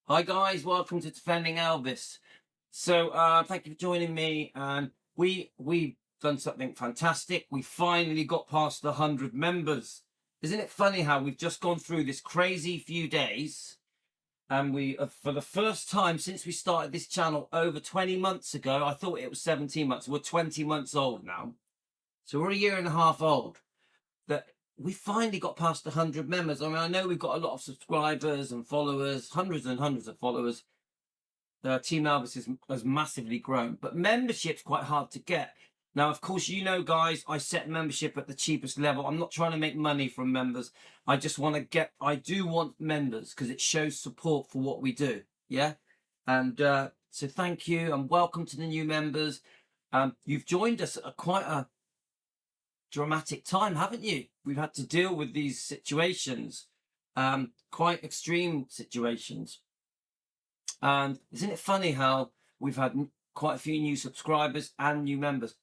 Hi guys, welcome to Defending Elvis. Thank you for joining me. And we've done something fantastic. We finally got past 100 members. Isn't it funny how we've just gone through this crazy few days, and we for the first time since we started this channel over 20 months ago. I thought it was 17 months. We're 20 months old now, so we're a year and a half old. That we finally got past 100 members. I mean, I know we've got a lot of subscribers and followers, hundreds and hundreds of followers. Team Elvis has massively grown, but membership's quite hard to get. Now, of course, you know, guys, I set membership at the cheapest level. I'm not trying to make money from members. I just want to I do want members because it shows support for what we do. Yeah. And so thank you and welcome to the new members. You've joined us at quite a dramatic time, haven't you? We've had to deal with these situations, quite extreme situations. And isn't it funny how we've had quite a few new subscribers and new members,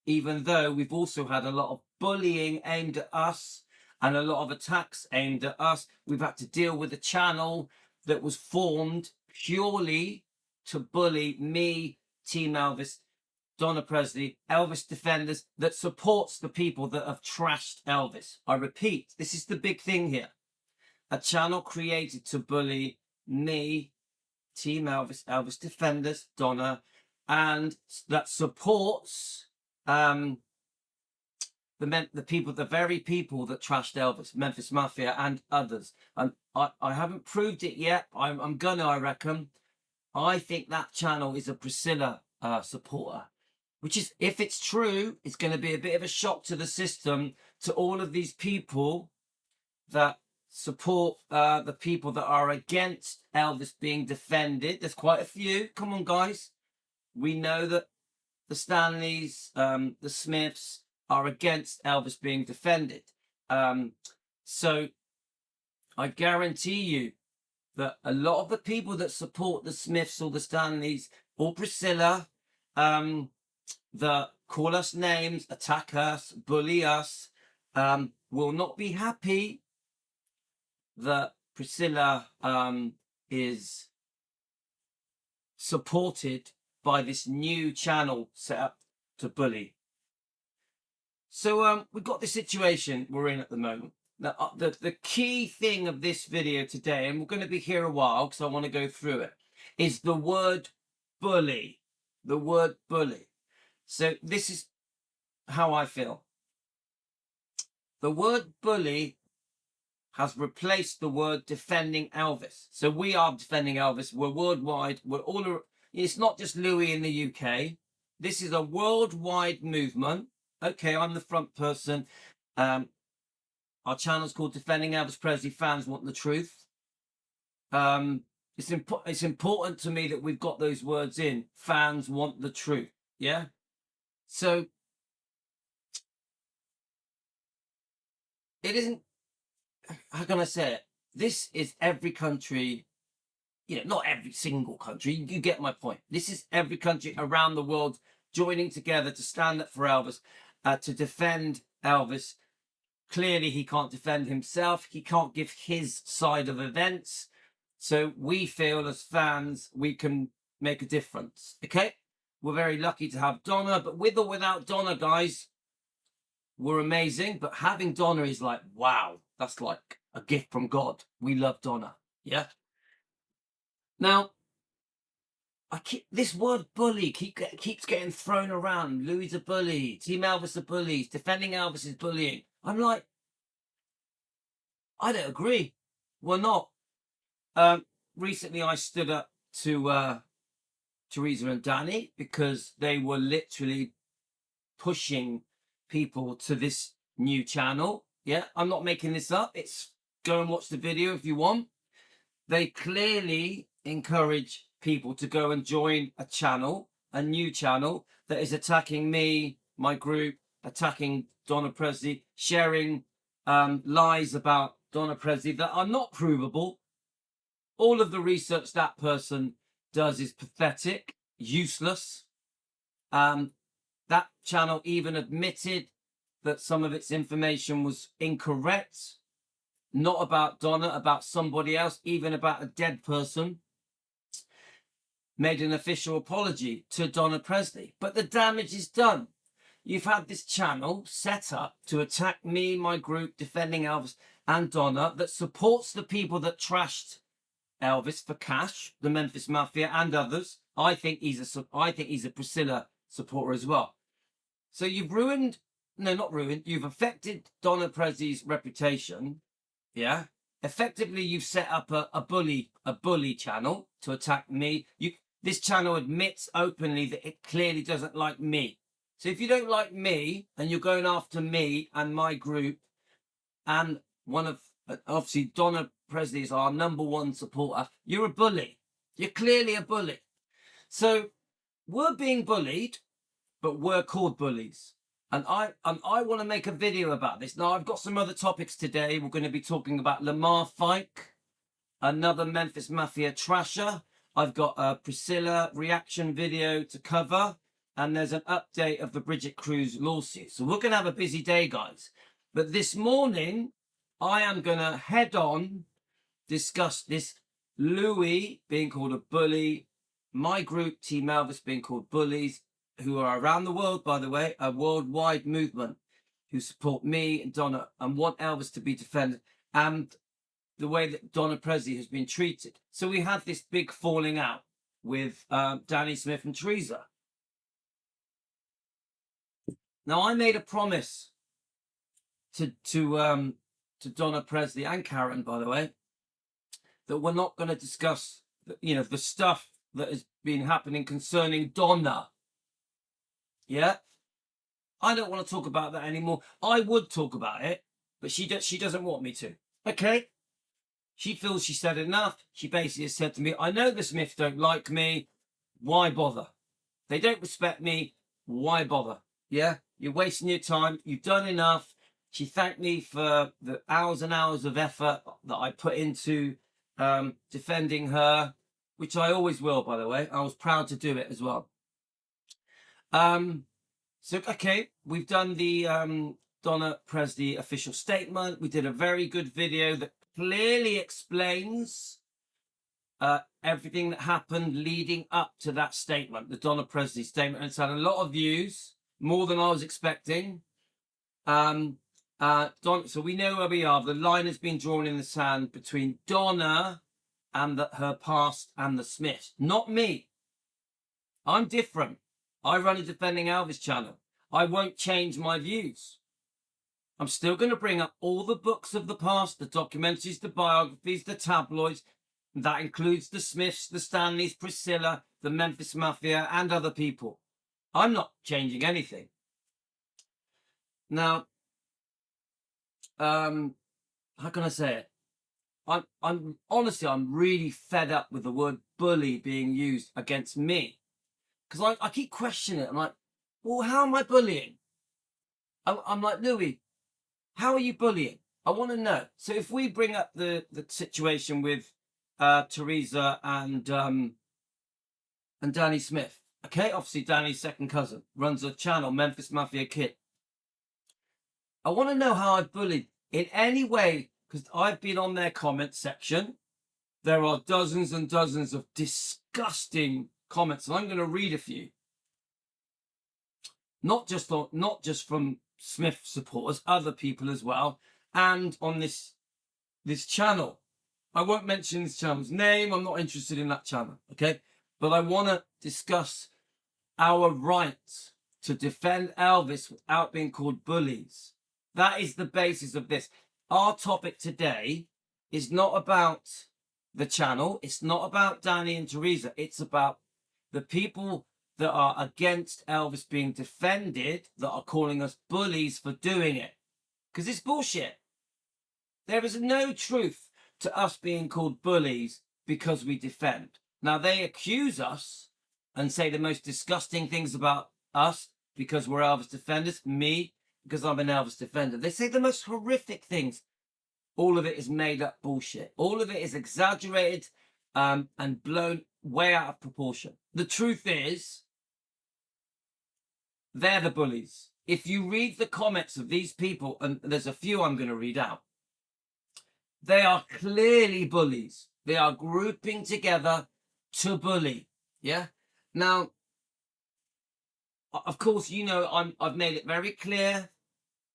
even though we've also had a lot of bullying aimed at us and a lot of attacks aimed at us. We've had to deal with a channel that was formed purely to bully me, Team Elvis, Donna Presley, Elvis Defenders, that supports the people that have trashed Elvis. I repeat, this is the big thing here. A channel created to bully me, Team Elvis, Elvis Defenders, Donna, and that supports the people, the very people that trashed Elvis, Memphis Mafia and others. And I haven't proved it yet. I'm gonna, I reckon. I think that channel is a Priscilla supporter, which is, if it's true, it's going to be a bit of a shock to the system, to all of these people that support the people that are against Elvis being defended. There's quite a few. Come on, guys. We know that the Stanleys, the Smiths are against Elvis being defended. So I guarantee you that a lot of the people that support the Smiths or the Stanleys or Priscilla, that call us names, attack us, bully us, will not be happy that Priscilla is supported by this new channel set up to bully. So we've got the situation we're in at the moment. Now, the key thing of this video today, and we're going to be here a while because I want to go through it, is the word bully. The word bully. So this is how I feel. The word bully has replaced the word defending Elvis. So we are defending Elvis. We're worldwide. We're all. It's not just Louis in the UK. This is a worldwide movement. Okay, I'm the front person. Our channel's called Defending Elvis Presley. Fans want the truth. It's important to me that we've got those words in. Fans want the truth. Yeah. So it isn't. How can I say it? This is every country. You know, not every single country. You get my point. This is every country around the world joining together to stand up for Elvis, to defend Elvis. Clearly, he can't defend himself. He can't give his side of events. So we feel as fans, we can make a difference. Okay? We're very lucky to have Donna, but with or without Donna, guys, we're amazing. But having Donna is like, wow, that's like a gift from God. We love Donna. Yeah? Now, this word bully keeps getting thrown around. Louis a bully, Team Elvis are bullies, defending Elvis is bullying. I'm like, I don't agree. We're not. Recently, I stood up to Teresa and Danny because they were literally pushing people to this new channel. Yeah, I'm not making this up. It's go and watch the video if you want. They clearly encourage people to go and join a channel, a new channel that is attacking me, my group, attacking Donna Presley, sharing lies about Donna Presley that are not provable. All of the research that person does is pathetic, useless. That channel even admitted that some of its information was incorrect. not about Donna, about somebody else, even about a dead person, made an official apology to Donna Presley. But the damage is done. You've had this channel set up to attack me, my group, Defending Elvis, and Donna, that supports the people that trashed Elvis for cash, the Memphis Mafia and others. I think he's a Priscilla supporter as well. So you've ruined, no, not ruined, you've affected Donna Presley's reputation. Yeah. Effectively, you've set up a bully channel to attack me. This channel admits openly that it clearly doesn't like me. So if you don't like me and you're going after me and my group, and obviously Donna Presley is our #1 supporter, you're a bully. You're clearly a bully. So we're being bullied, but we're called bullies. And I want to make a video about this. Now, I've got some other topics today. We're going to be talking about Lamar Fike, another Memphis Mafia trasher. I've got a Priscilla reaction video to cover. And there's an update of the Bridget Cruz lawsuit. So we're going to have a busy day, guys. But this morning, I am going to head on discuss this Louis being called a bully, my group, Team Elvis, being called bullies, who are around the world, by the way, a worldwide movement who support me and Donna and want Elvis to be defended, and the way that Donna Presley has been treated. So we had this big falling out with Danny Smith and Teresa. Now, I made a promise to Donna Presley and Karen, by the way, that we're not going to discuss, the stuff that has been happening concerning Donna. Yeah, I don't want to talk about that anymore. I would talk about it, but she doesn't want me to. Okay, she feels she said enough. She basically said to me, "I know the Smiths don't like me. Why bother? They don't respect me. Why bother? Yeah, you're wasting your time. You've done enough." She thanked me for the hours and hours of effort that I put into defending her, which I always will, by the way. I was proud to do it as well. So, okay, we've done the Donna Presley official statement. We did a very good video that clearly explains everything that happened leading up to that statement, the Donna Presley statement. And it's had a lot of views, more than I was expecting. So we know where we are. The line has been drawn in the sand between Donna and her past and the Smiths. Not me. I'm different. I run a Defending Elvis channel. I won't change my views. I'm still going to bring up all the books of the past, the documentaries, the biographies, the tabloids. That includes the Smiths, the Stanleys, Priscilla, the Memphis Mafia, and other people. I'm not changing anything. Now, how can I say it? I'm honestly, I'm really fed up with the word bully being used against me. Because I keep questioning it. I'm like, well, how am I bullying? I'm like, Louis, how are you bullying? I want to know. So if we bring up the situation with Teresa and Danny Smith, okay? Obviously, Danny's second cousin, runs a channel, Memphis Mafia Kid. I want to know how I've bullied in any way, because I've been on their comment section. There are dozens and dozens of disgusting comments, and I'm going to read a few. Not just from Smith supporters, other people as well, and on this channel. I won't mention this channel's name. I'm not interested in that channel, okay? But I want to discuss our rights to defend Elvis without being called bullies. That is the basis of this. Our topic today is not about the channel. It's not about Danny and Teresa. It's about the people that are against Elvis being defended, that are calling us bullies for doing it. Because it's bullshit. There is no truth to us being called bullies because we defend. Now, they accuse us and say the most disgusting things about us because we're Elvis defenders. Me, because I'm an Elvis defender. They say the most horrific things. All of it is made up bullshit. All of it is exaggerated and blown way out of proportion. The truth is, they're the bullies. If you read the comments of these people, and there's a few I'm going to read out, They are clearly bullies. They are grouping together to bully. Yeah. Now, of course, you know, I've made it very clear.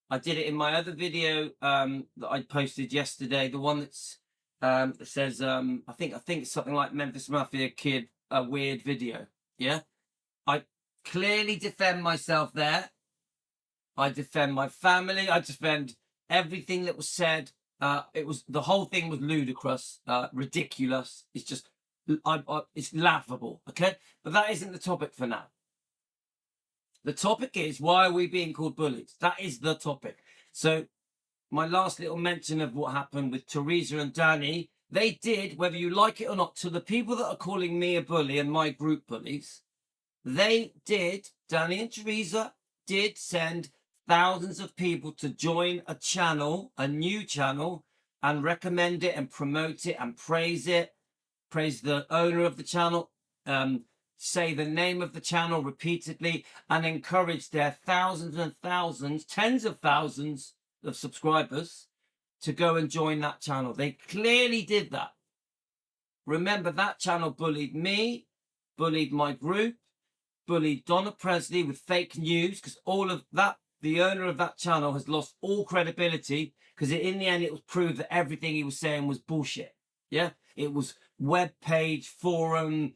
I did it in my other video that I posted yesterday. The one that says I think it's something like Memphis Mafia Kid, a weird video. Yeah. I clearly defend myself there. I defend my family. I defend everything that was said. The whole thing was ludicrous, ridiculous. It's just, it's laughable. Okay, but that isn't the topic for now. The topic is, why are we being called bullies? That is the topic. So my last little mention of what happened with Teresa and Danny, they did, whether you like it or not, to the people that are calling me a bully and my group bullies, they did, Danny and Teresa did send thousands of people to join a channel, a new channel, and recommend it and promote it and praise it, praise the owner of the channel, say the name of the channel repeatedly, and encourage their thousands and thousands, tens of thousands of subscribers to go and join that channel. They clearly did that. Remember, that channel bullied me, bullied my group, bullied Donna Presley with fake news, because all of that, the owner of that channel has lost all credibility, because in the end it was proved that everything he was saying was bullshit. Yeah, it was web page, forum,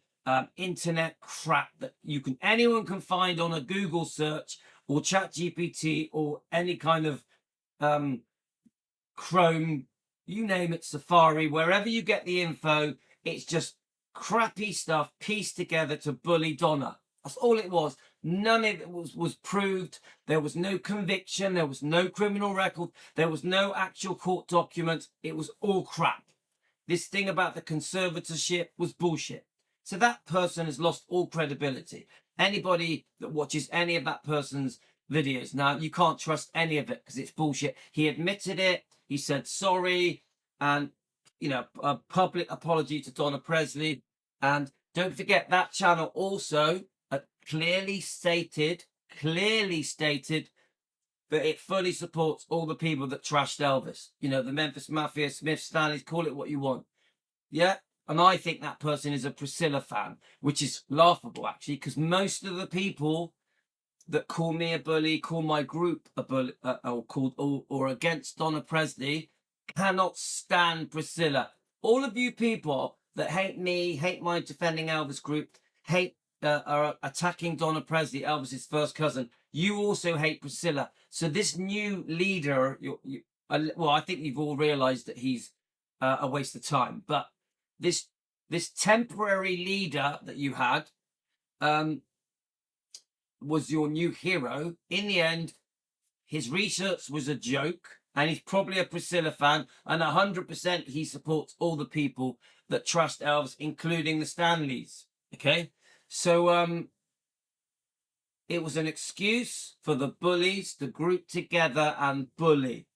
internet crap that anyone can find on a Google search or ChatGPT or any kind of Chrome, you name it, Safari, wherever you get the info. It's just crappy stuff pieced together to bully Donna. That's all it was. None of it was proved. There was no conviction. There was no criminal record. There was no actual court documents. It was all crap. This thing about the conservatorship was bullshit. So that person has lost all credibility. Anybody that watches any of that person's videos now, you can't trust any of it because it's bullshit. He admitted it. He said sorry, and you know, a public apology to Donna Presley. And don't forget, that channel also clearly stated that it fully supports all the people that trashed Elvis. You know, the Memphis Mafia, Smith, Stanleys, call it what you want. Yeah. And I think that person is a Priscilla fan, which is laughable, actually, because most of the people that call me a bully, call my group a bully, or against Donna Presley, cannot stand Priscilla. All of you people that hate me, hate my Defending Elvis group, are attacking Donna Presley, Elvis's first cousin, you also hate Priscilla. So this new leader, well, I think you've all realised that he's a waste of time. But this temporary leader that you had was your new hero. In the end, his research was a joke, and he's probably a Priscilla fan, and 100% he supports all the people that trust Elvis, including the Stanleys. Okay, so it was an excuse for the bullies to group together and bully.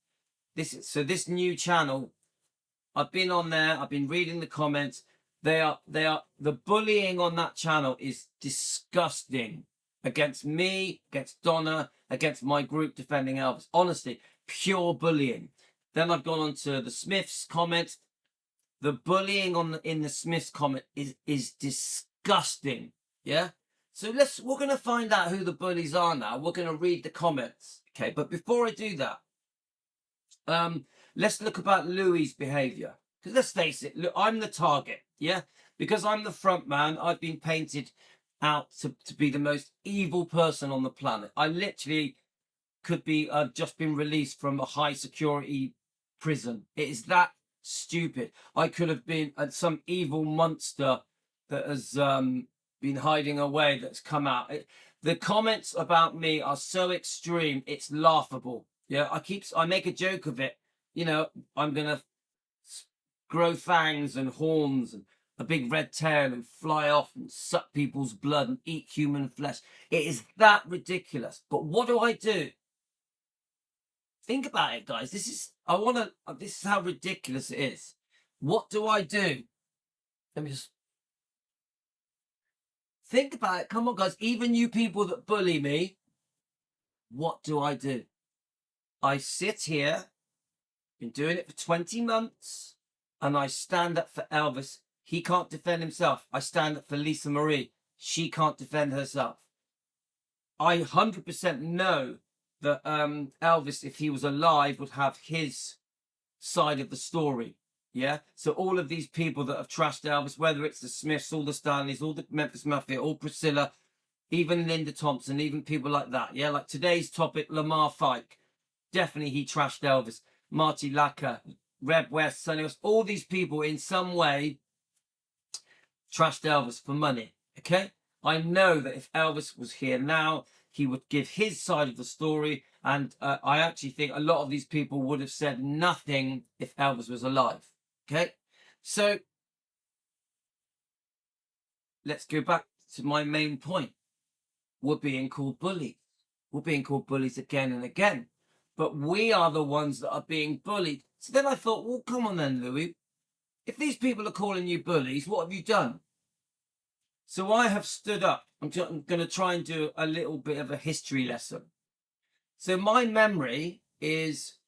This new channel, I've been on there, I've been reading the comments. The bullying on that channel is disgusting against me, against Donna, against my group Defending Elvis. Honestly, pure bullying. Then I've gone on to the Smiths comments. The bullying in the Smiths comment is disgusting. Yeah. So we're going to find out who the bullies are now. We're going to read the comments. Okay. But before I do that, let's look about Louis's behavior. Because let's face it, look, I'm the target. Yeah. Because I'm the front man, I've been painted out to be the most evil person on the planet. I literally could be just been released from a high security prison. It is that stupid. I could have been some evil monster that has been hiding away, that's come out. The comments about me are so extreme, it's laughable. Yeah, I make a joke of it. You know, I'm gonna grow fangs and horns and a big red tail and fly off and suck people's blood and eat human flesh. It is that ridiculous. But what do I do? Think about it, guys. This is how ridiculous it is. What do I do? Let me just think about it. Come on, guys. Even you people that bully me, what do? I sit here Been doing it for 20 months, and I stand up for Elvis. He can't defend himself. I stand up for Lisa Marie. She can't defend herself. I 100% know that Elvis, if he was alive, would have his side of the story. Yeah. So all of these people that have trashed Elvis, whether it's the Smiths, all the Stanleys, all the Memphis Mafia, all Priscilla, even Linda Thompson, even people like that. Yeah. Like today's topic, Lamar Fike. Definitely he trashed Elvis. Marty Lacker, Reb West, Sonny West, all these people in some way trashed Elvis for money. Okay. I know that if Elvis was here now, he would give his side of the story. And I actually think a lot of these people would have said nothing if Elvis was alive. Okay. So let's go back to my main point. We're being called bullies. We're being called bullies again and again. But we are the ones that are being bullied. So then I thought, well, come on then, Louis. If these people are calling you bullies, what have you done? So I have stood up. I'm going to try and do a little bit of a history lesson. So my memory is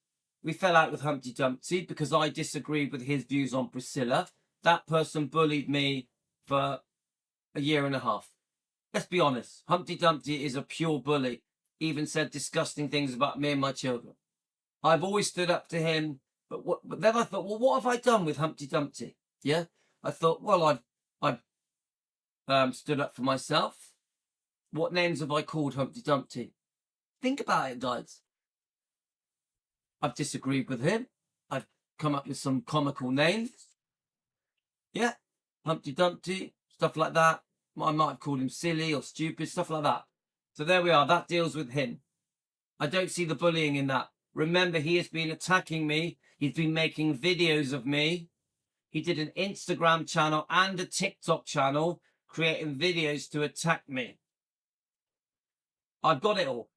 we fell out with Humpty Dumpty because I disagreed with his views on Priscilla. That person bullied me for a year and a half. Let's be honest. Humpty Dumpty is a pure bully. Even said disgusting things about me and my children. I've always stood up to him. But then I thought, well, what have I done with Humpty Dumpty? Yeah. I thought, well, I've stood up for myself. What names have I called Humpty Dumpty? Think about it, guys. I've disagreed with him. I've come up with some comical names. Yeah. Humpty Dumpty, stuff like that. I might have called him silly or stupid, stuff like that. So there we are. That deals with him. I don't see the bullying in that. Remember, he has been attacking me. He's been making videos of me. He did an Instagram channel and a TikTok channel creating videos to attack me. I've got it all.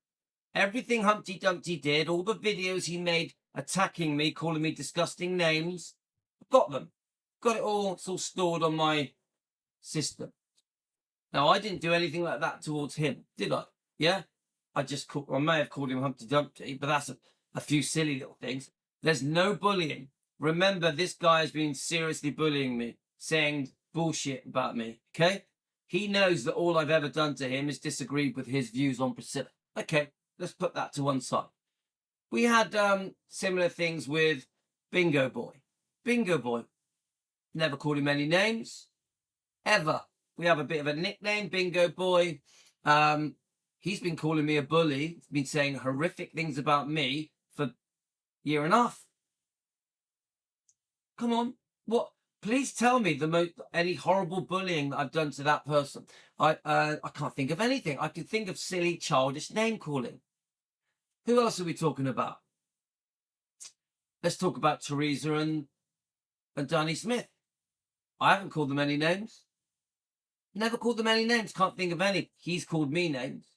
Everything Humpty Dumpty did, all the videos he made attacking me, calling me disgusting names, I've got them. Got it all. It's all stored on my system. Now, I didn't do anything like that towards him, did I? Yeah? I may have called him Humpty Dumpty, but that's a few silly little things. There's no bullying. Remember, this guy has been seriously bullying me, saying bullshit about me, okay? He knows that all I've ever done to him is disagreed with his views on Priscilla. Okay, let's put that to one side. We had similar things with Bingo Boy. Bingo Boy. Never called him any names, ever. We have a bit of a nickname, Bingo Boy. He's been calling me a bully. He's been saying horrific things about me for a year and a half. Come on. What? Please tell me any horrible bullying that I've done to that person. I can't think of anything. I can think of silly, childish name calling. Who else are we talking about? Let's talk about Teresa and Danny Smith. I haven't called them any names. Never called them any names. Can't think of any. He's called me names.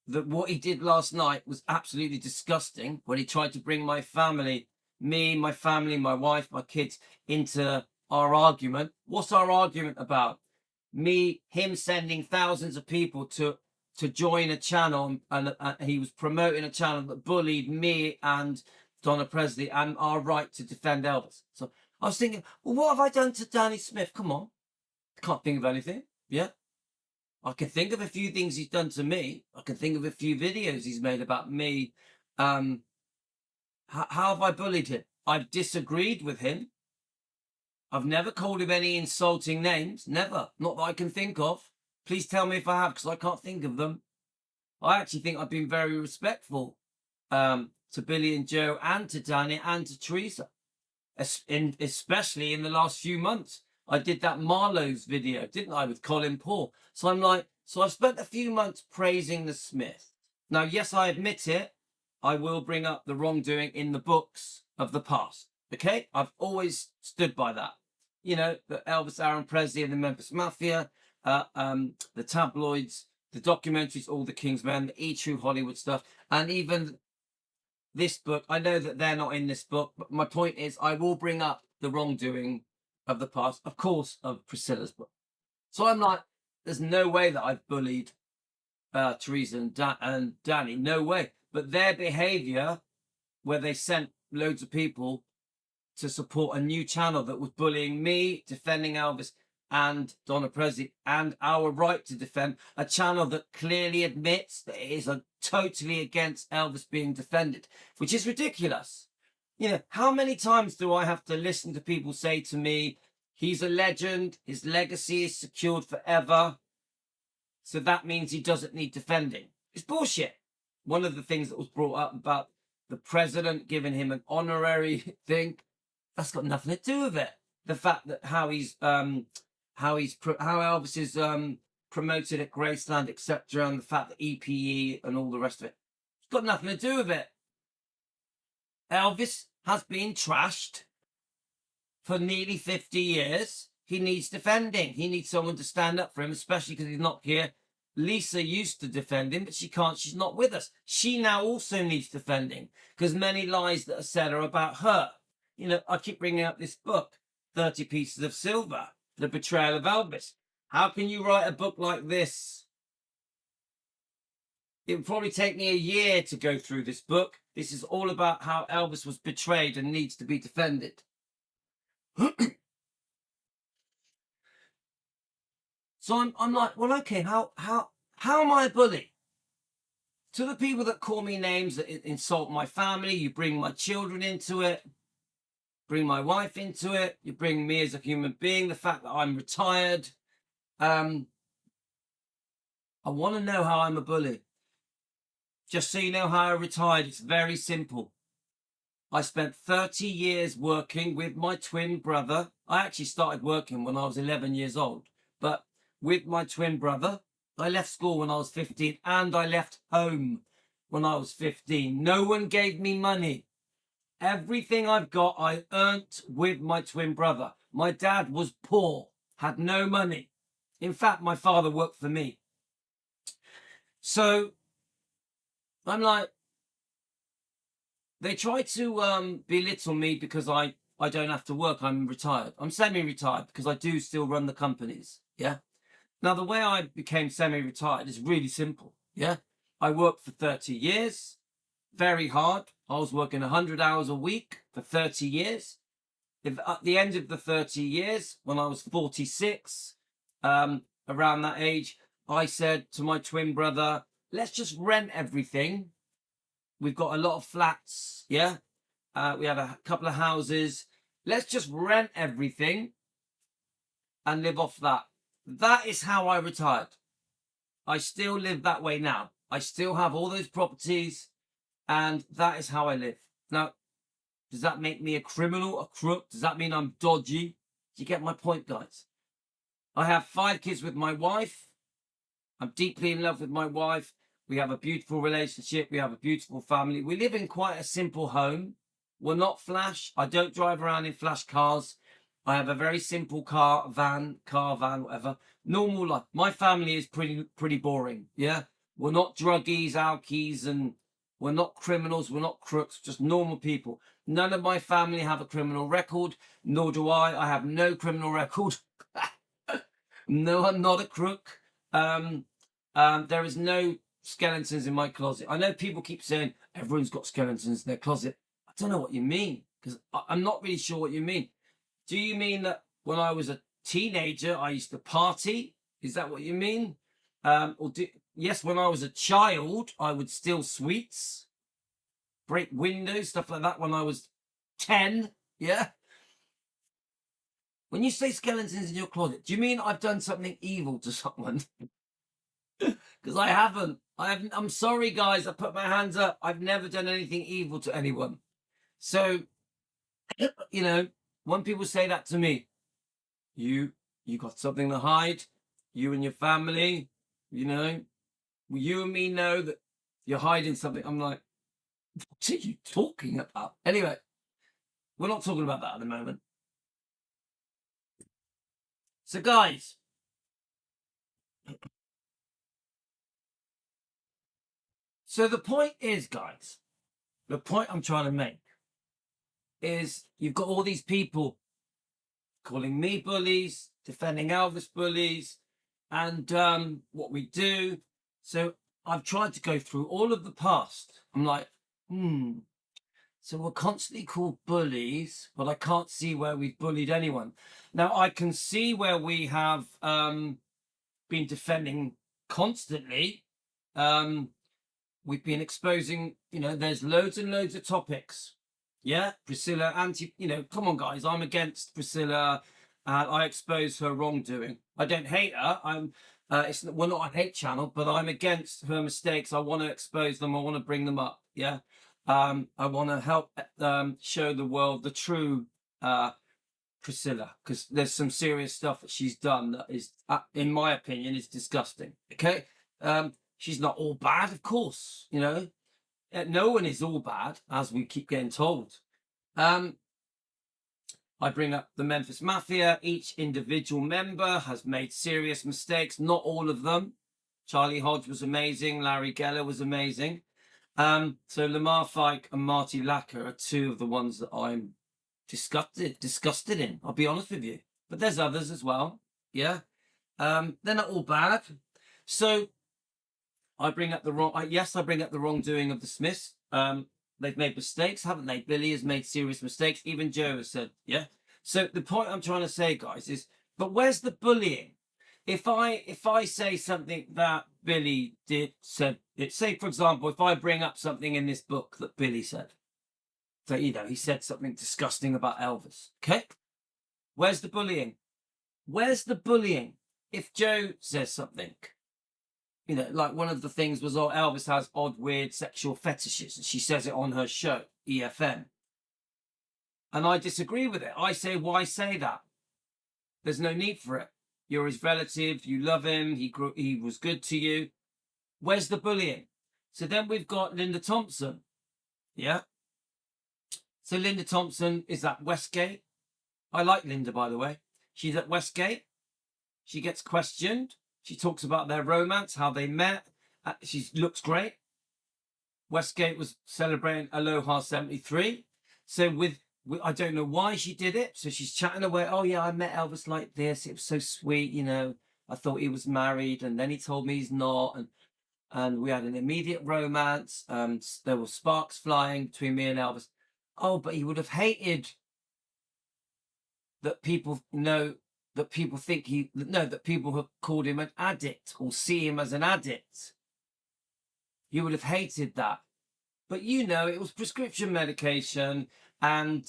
What he did last night was absolutely disgusting when he tried to bring my family, my wife, my kids into our argument. What's our argument about? Him sending thousands of people to join a channel, and he was promoting a channel that bullied me and Donna Presley and our right to defend Elvis. So I was thinking, well, what have I done to Danny Smith? Come on. I can't think of anything. Yeah. I can think of a few things he's done to me. I can think of a few videos he's made about me. How have I bullied him? I've disagreed with him. I've never called him any insulting names. Never. Not that I can think of. Please tell me if I have, because I can't think of them. I actually think I've been very respectful to Billy and Joe and to Danny and to Teresa. Especially in the last few months. I did that Marlowe's video, didn't I, with Colin Paul. So I'm like, so I've spent a few months praising the Smiths. Now, yes, I admit it. I will bring up the wrongdoing in the books of the past. Okay? I've always stood by that. You know, the Elvis, Aaron Presley and the Memphis Mafia, the tabloids, the documentaries, all the Kingsmen, the E-True Hollywood stuff, and even this book. I know that they're not in this book, but my point is I will bring up the wrongdoing of the past, of course, of Priscilla's book. So I'm like, there's no way that I've bullied Teresa and Danny. No way. But their behavior, where they sent loads of people to support a new channel that was bullying me, defending Elvis and Donna Presley, and our right to defend a channel that clearly admits that it is totally against Elvis being defended, which is ridiculous. You know, how many times do I have to listen to people say to me, he's a legend, his legacy is secured forever, so that means he doesn't need defending? It's bullshit. One of the things that was brought up about the president giving him an honorary thing, that's got nothing to do with it. The fact that how Elvis is promoted at Graceland, etc., and the fact that EPE and all the rest of it, it's got nothing to do with it. Elvis has been trashed for nearly 50 years. He needs defending. He needs someone to stand up for him, especially because he's not here. Lisa used to defend him, but she can't. She's not with us. She now also needs defending because many lies that are said are about her. You know, I keep bringing up this book, 30 Pieces of Silver, The Betrayal of Elvis. How can you write a book like this? It would probably take me a year to go through this book. This is all about how Elvis was betrayed and needs to be defended. So I'm like, well, okay, how am I a bully? To the people that call me names, that insult my family, you bring my children into it, bring my wife into it, you bring me as a human being, the fact that I'm retired. I want to know how I'm a bully. Just so you know how I retired, it's very simple. I spent 30 years working with my twin brother. I actually started working when I was 11 years old, but with my twin brother, I left school when I was 15 and I left home when I was 15. No one gave me money. Everything I've got, I earned with my twin brother. My dad was poor, had no money. In fact, my father worked for me. So I'm like, they try to belittle me because I don't have to work. I'm retired. I'm semi-retired because I do still run the companies. Yeah. Now, the way I became semi-retired is really simple. Yeah. I worked for 30 years, very hard. I was working 100 hours a week for 30 years. If at the end of the 30 years, when I was 46, around that age, I said to my twin brother, let's just rent everything. We've got a lot of flats. Yeah. We have a couple of houses. Let's just rent everything and live off that. That is how I retired. I still live that way now. I still have all those properties, and that is how I live. Now, does that make me a criminal, a crook? Does that mean I'm dodgy? Do you get my point, guys? I have 5 kids with my wife. I'm deeply in love with my wife. We have a beautiful relationship. We have a beautiful family. We live in quite a simple home. We're not flash. I don't drive around in flash cars. I have a very simple car, van, whatever. Normal life. My family is pretty boring. Yeah. We're not druggies, alkies, and we're not criminals. We're not crooks. Just normal people. None of my family have a criminal record, nor do I. I have no criminal record. No, I'm not a crook. There is no skeletons in my closet. I know people keep saying everyone's got skeletons in their closet. I don't know what you mean, because I'm not really sure what you mean. Do you mean that when I was a teenager, I used to party? Is that what you mean? Yes, when I was a child, I would steal sweets, break windows, stuff like that when I was 10. Yeah. When you say skeletons in your closet, do you mean I've done something evil to someone? Because I haven't. I'm sorry, guys. I put my hands up. I've never done anything evil to anyone. So, you know, when people say that to me, you got something to hide, you and your family, you know, you and me know that you're hiding something. I'm like, what are you talking about? Anyway, we're not talking about that at the moment. So, guys, so the point is, guys, the point I'm trying to make is you've got all these people calling me bullies, defending Elvis bullies, and what we do. So I've tried to go through all of the past. I'm like, So we're constantly called bullies, but I can't see where we've bullied anyone. Now I can see where we have been defending constantly. We've been exposing, there's loads and loads of topics. Yeah, Priscilla, come on, guys, I'm against Priscilla. I expose her wrongdoing. I don't hate her. We're not a hate channel, but I'm against her mistakes. I want to expose them. I want to bring them up. Yeah. I want to help show the world the true Priscilla, because there's some serious stuff that she's done that is, in my opinion, is disgusting. Okay. She's not all bad, of course, no one is all bad, as we keep getting told. I bring up the Memphis Mafia. Each individual member has made serious mistakes, not all of them. Charlie Hodge was amazing. Larry Geller was amazing. So Lamar Fike and Marty Lacker are two of the ones that I'm disgusted in. I'll be honest with you. But there's others as well. Yeah. They're not all bad. So I bring up the wrongdoing of the Smiths. They've made mistakes, haven't they? Billy has made serious mistakes. Even Joe has said, yeah. So the point I'm trying to say, guys, is, but where's the bullying? If I say something that Billy said, say, for example, if I bring up something in this book that Billy said, so, he said something disgusting about Elvis, okay? Where's the bullying? Where's the bullying? If Joe says something, like one of the things was, Elvis has odd, weird sexual fetishes, and she says it on her show, EFM. And I disagree with it. I say, why say that? There's no need for it. You're his relative. You love him. He was good to you. Where's the bullying? So then we've got Linda Thompson. Yeah. So Linda Thompson is at Westgate. I like Linda, by the way. She's at Westgate. She gets questioned. She talks about their romance, how they met. She looks great. Westgate was celebrating Aloha 73. So I don't know why she did it. So she's chatting away. Oh, yeah, I met Elvis like this. It was so sweet, I thought he was married, and then he told me he's not. And we had an immediate romance. There were sparks flying between me and Elvis. Oh, but he would have hated that people know, that people think that people have called him an addict or see him as an addict. You would have hated that. But it was prescription medication. And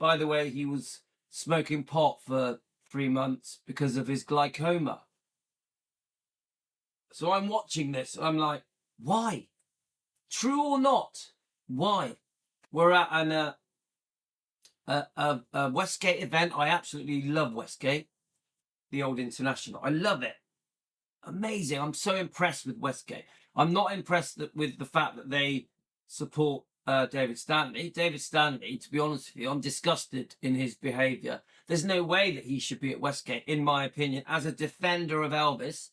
by the way, he was smoking pot for 3 months because of his glaucoma. So I'm watching this. I'm like, why? True or not? Why? We're at a Westgate event. I absolutely love Westgate, the old International. I love it. Amazing. I'm so impressed with Westgate. I'm not impressed with the fact that they support David Stanley. David Stanley, to be honest with you, I'm disgusted in his behaviour. There's no way that he should be at Westgate, in my opinion. As a defender of Elvis,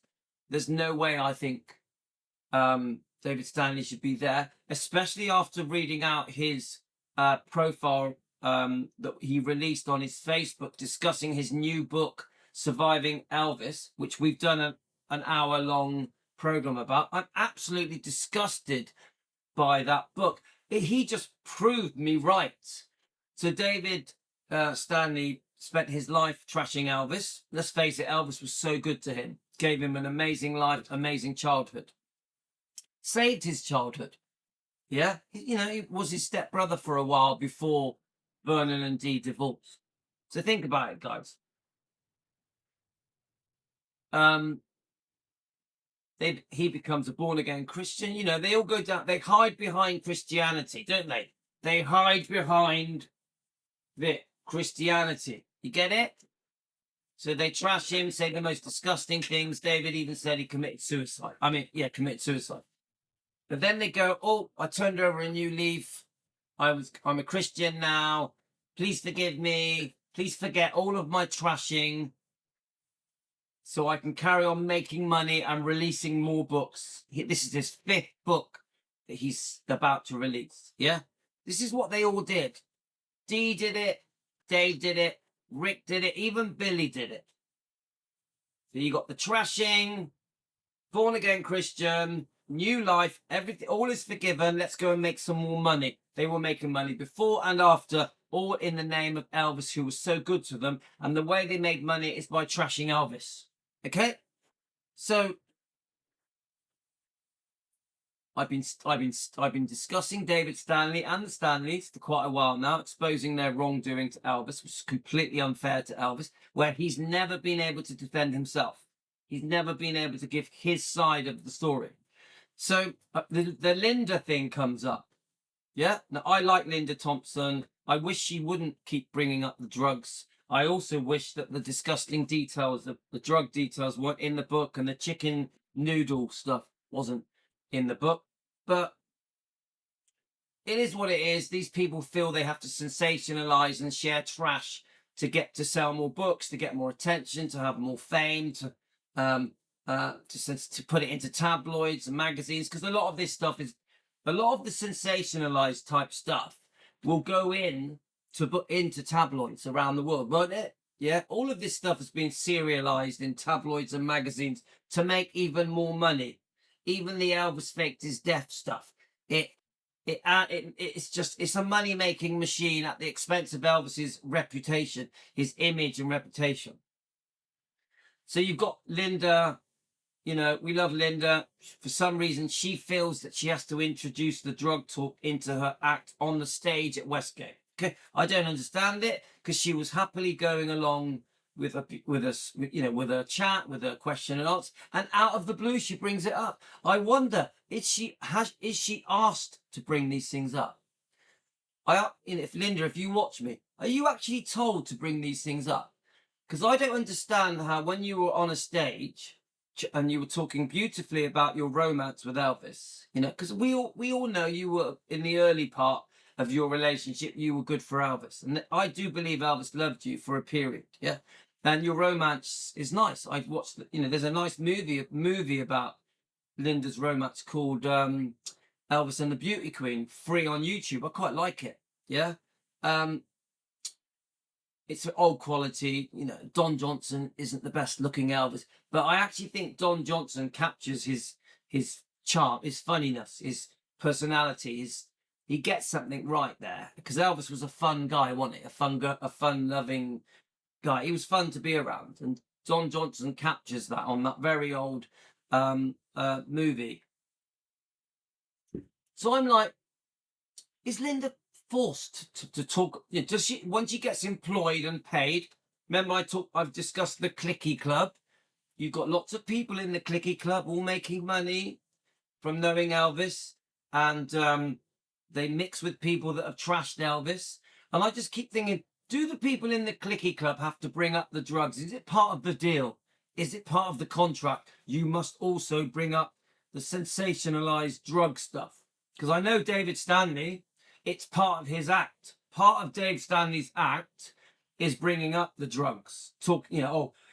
there's no way I think David Stanley should be there, especially after reading out his profile that he released on his Facebook discussing his new book, Surviving Elvis, which we've done an hour-long program about. I'm absolutely disgusted by that book. He just proved me right. So David Stanley spent his life trashing Elvis. Let's face it, Elvis was so good to him. Gave him an amazing life, amazing childhood. Saved his childhood. Yeah, he was his stepbrother for a while before Vernon and Dee divorced. So think about it, guys. He becomes a born-again Christian. They all go down. They hide behind Christianity, don't they? They hide behind the Christianity. You get it? So they trash him, say the most disgusting things. David even said he committed suicide. Committed suicide. But then they go, oh, I turned over a new leaf. I'm a Christian now. Please forgive me. Please forget all of my trashing, so I can carry on making money and releasing more books. This is his 5th book that he's about to release. Yeah? This is what they all did. Dee did it. Dave did it. Rick did it. Even Billy did it. So you got the trashing, born-again Christian, new life, everything, all is forgiven. Let's go and make some more money. They were making money before and after, all in the name of Elvis, who was so good to them. And the way they made money is by trashing Elvis. Okay? So I've been discussing David Stanley and the Stanleys for quite a while now, exposing their wrongdoing to Elvis, which is completely unfair to Elvis, where he's never been able to defend himself. He's never been able to give his side of the story. So the Linda thing comes up. Yeah. Now, I like Linda Thompson. I wish she wouldn't keep bringing up the drugs. I also wish that the disgusting details, the drug details, weren't in the book, and the chicken noodle stuff wasn't in the book. But it is what it is. These people feel they have to sensationalize and share trash to sell more books, to get more attention, to have more fame, to put it into tabloids and magazines. Because a lot of this stuff is, a lot of the sensationalized type stuff will go into tabloids around the world, won't it? Yeah, all of this stuff has been serialized in tabloids and magazines to make even more money. Even the Elvis faked his death stuff. It's a money-making machine at the expense of Elvis's reputation, his image and reputation. So you've got Linda, you know, we love Linda. For some reason, she feels that she has to introduce the drug talk into her act on the stage at Westgate. Okay, I don't understand it, because she was happily going along with a chat, with a question and answer, and out of the blue she brings it up. I wonder, is she asked to bring these things up? If Linda, if you watch me, are you actually told to bring these things up? Because I don't understand how, when you were on a stage and you were talking beautifully about your romance with Elvis, you know, because we all know you were in the early part of your relationship, you were good for Elvis, and I do believe Elvis loved you for a period, yeah. And your romance is nice. I've watched, there's a nice movie about Linda's romance called Elvis and the Beauty Queen, free on YouTube. I quite like it, yeah. It's old quality, Don Johnson isn't the best looking Elvis, but I actually think Don Johnson captures his charm, his funniness, his personality, he gets something right there, because Elvis was a fun guy, wasn't he? A fun-loving guy. He was fun to be around, and Don Johnson captures that on that very old movie. So I'm like, is Linda forced to talk? Does she, when she gets employed and paid? Remember, I've discussed the Clicky Club. You've got lots of people in the Clicky Club all making money from knowing Elvis, and they mix with people that have trashed Elvis. And I just keep thinking, do the people in the Clicky Club have to bring up the drugs? Is it part of the deal? Is it part of the contract? You must also bring up the sensationalized drug stuff. Because I know David Stanley, it's part of his act. Part of Dave Stanley's act is bringing up the drugs.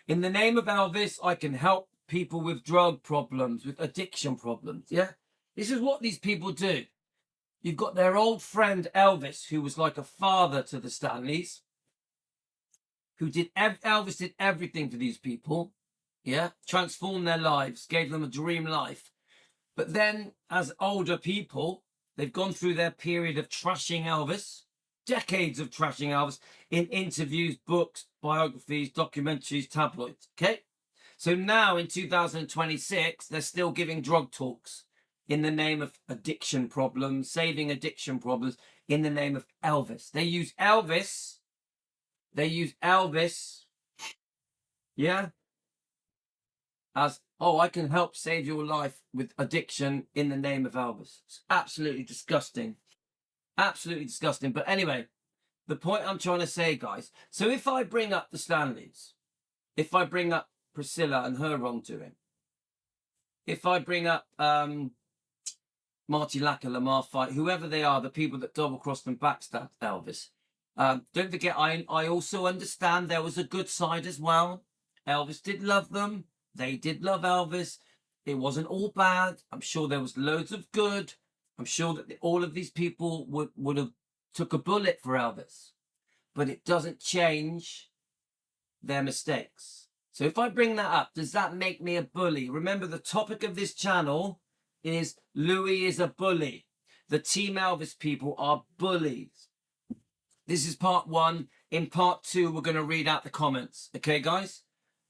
In the name of Elvis, I can help people with drug problems, with addiction problems. Yeah, this is what these people do. You've got their old friend Elvis, who was like a father to the Stanleys, who Elvis did everything for these people, yeah, transformed their lives, gave them a dream life. But then, as older people, they've gone through their period of trashing Elvis, decades of trashing Elvis in interviews, books, biographies, documentaries, tabloids. Okay, so now in 2026, they're still giving drug talks in the name of addiction problems, saving addiction problems, in the name of Elvis. They use Elvis, yeah, as, oh, I can help save your life with addiction in the name of Elvis. It's absolutely disgusting. Absolutely disgusting. But anyway, the point I'm trying to say, guys, so if I bring up the Stanleys, if I bring up Priscilla and her wrongdoing, if I bring up Marty Lacker, Lamar Fight, whoever they are, the people that double-crossed and backstabbed Elvis. Don't forget, I also understand there was a good side as well. Elvis did love them. They did love Elvis. It wasn't all bad. I'm sure there was loads of good. I'm sure that all of these people would have took a bullet for Elvis. But it doesn't change their mistakes. So if I bring that up, does that make me a bully? Remember, the topic of this channel is Louis is a bully. The Team Elvis people are bullies. This is part one. In part two, we're going to read out the comments. Okay, guys?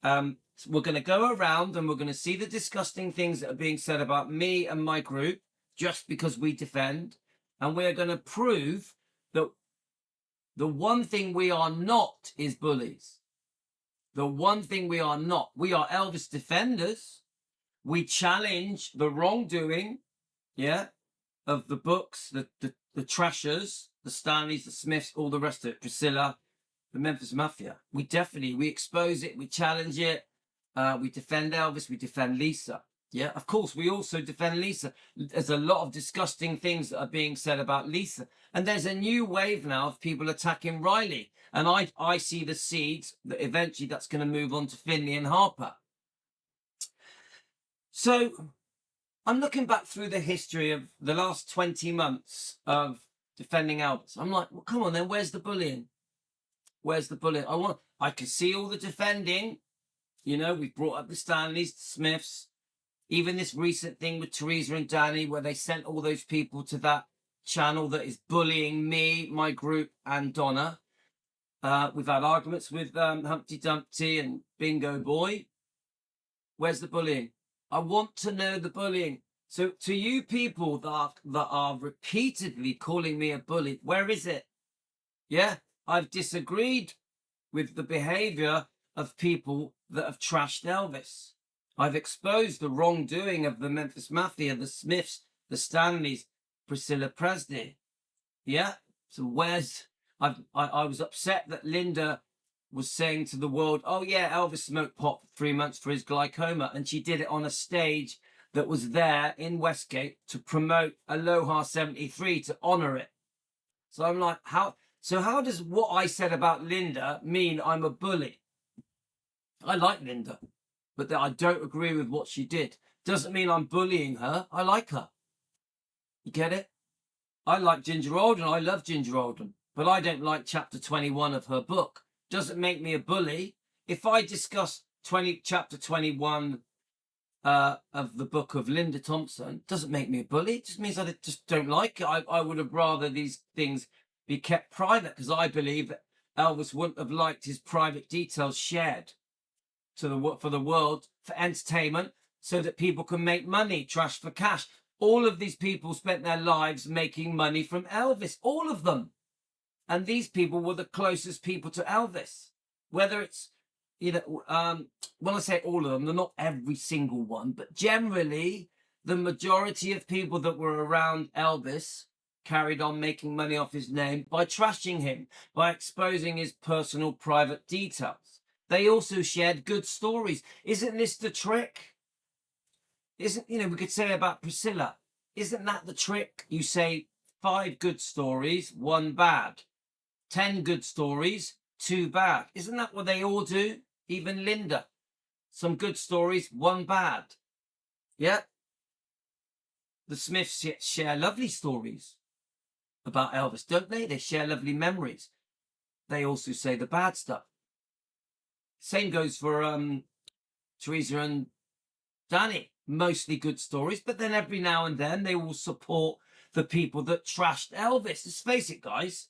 So we're going to go around and we're going to see the disgusting things that are being said about me and my group just because we defend. And we're going to prove that the one thing we are not is bullies. The one thing we are not. We are Elvis defenders. We challenge the wrongdoing, yeah, of the books, the Trashers, the Stanleys, the Smiths, all the rest of it, Priscilla, the Memphis Mafia. We expose it, we challenge it, we defend Elvis, we defend Lisa. Yeah, of course, we also defend Lisa. There's a lot of disgusting things that are being said about Lisa. And there's a new wave now of people attacking Riley. And I see the seeds that eventually that's going to move on to Finley and Harper. So I'm looking back through the history of the last 20 months of defending Elvis. I'm like, well, come on then, where's the bullying? Where's the bullying? I can see all the defending. You know, we've brought up the Stanleys, the Smiths, even this recent thing with Teresa and Danny, where they sent all those people to that channel that is bullying me, my group, and Donna. We've had arguments with Humpty Dumpty and Bingo Boy. Where's the bullying? I want to know the bullying. So to you people that are repeatedly calling me a bully, where is it? Yeah, I've disagreed with the behavior of people that have trashed Elvis. I've exposed the wrongdoing of the Memphis Mafia, the Smiths, the Stanleys, Priscilla Presley. Yeah, so where's... I was upset that Linda was saying to the world, oh yeah, Elvis smoked pot for 3 months for his glaucoma, and she did it on a stage that was there in Westgate to promote Aloha 73 to honor it. So I'm like, how does what I said about Linda mean I'm a bully? I like Linda, but that I don't agree with what she did. Doesn't mean I'm bullying her. I like her. You get it? I like Ginger Alden. I love Ginger Alden, but I don't like chapter 21 of her book. Doesn't make me a bully. If I discuss chapter 21 of the book of Linda Thompson, doesn't make me a bully. It just means I just don't like it. I would have rather these things be kept private, because I believe that Elvis wouldn't have liked his private details shared for the world, for entertainment, so that people can make money, trash for cash. All of these people spent their lives making money from Elvis, all of them. And these people were the closest people to Elvis. Whether it's, you know, when I say all of them, they're not every single one, but generally the majority of people that were around Elvis carried on making money off his name by trashing him, by exposing his personal private details. They also shared good stories. Isn't this the trick? We could say about Priscilla, isn't that the trick? You say 5 good stories, 1 bad. 10 good stories, 2 bad. Isn't that what they all do? Even Linda. Some good stories, 1 bad. Yeah. The Smiths share lovely stories about Elvis, don't they? They share lovely memories. They also say the bad stuff. Same goes for Teresa and Danny. Mostly good stories, but then every now and then they will support the people that trashed Elvis. Let's face it, guys.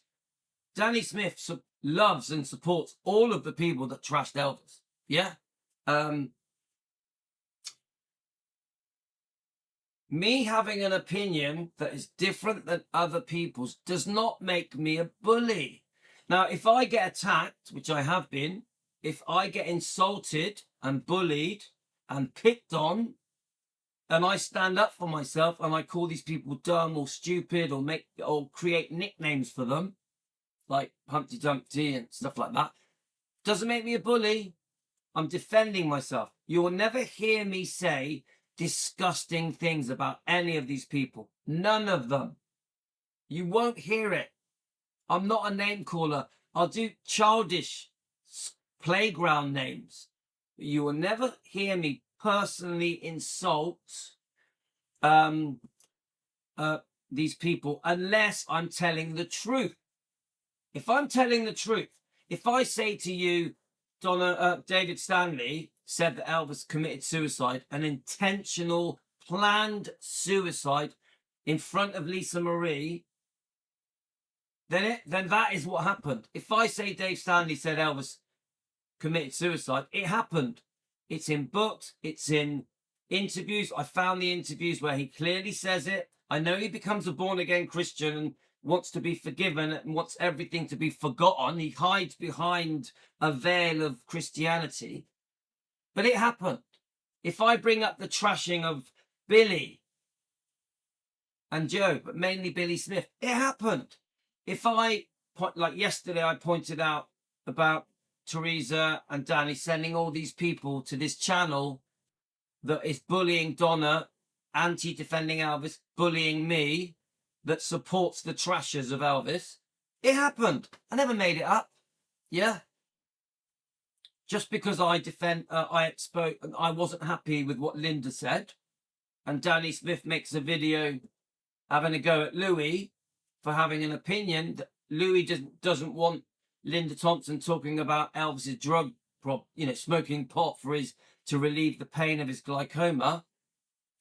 Danny Smith loves and supports all of the people that trashed Elvis. Yeah. Me having an opinion that is different than other people's does not make me a bully. Now, if I get attacked, which I have been, if I get insulted and bullied and picked on, and I stand up for myself and I call these people dumb or stupid or create nicknames for them, like Humpty Dumpty and stuff like that, doesn't make me a bully. I'm defending myself. You will never hear me say disgusting things about any of these people. None of them. You won't hear it. I'm not a name caller. I'll do childish playground names. You will never hear me personally insult these people unless I'm telling the truth. If I'm telling the truth, if I say to you, David Stanley said that Elvis committed suicide, an intentional planned suicide in front of Lisa Marie, then that is what happened. If I say Dave Stanley said Elvis committed suicide, it happened. It's in books, it's in interviews. I found the interviews where he clearly says it. I know he becomes a born-again Christian and wants to be forgiven and wants everything to be forgotten. He hides behind a veil of Christianity. But it happened. If I bring up the trashing of Billy and Joe, but mainly Billy Smith, it happened. If I, like yesterday, I pointed out about Teresa and Danny sending all these people to this channel that is bullying Donna, anti-defending Elvis, bullying me, that supports the trashers of Elvis. It happened. I never made it up. Yeah. Just because I wasn't happy with what Linda said, and Danny Smith makes a video having a go at Louis for having an opinion that Louis doesn't want Linda Thompson talking about Elvis's drug smoking pot to relieve the pain of his glaucoma.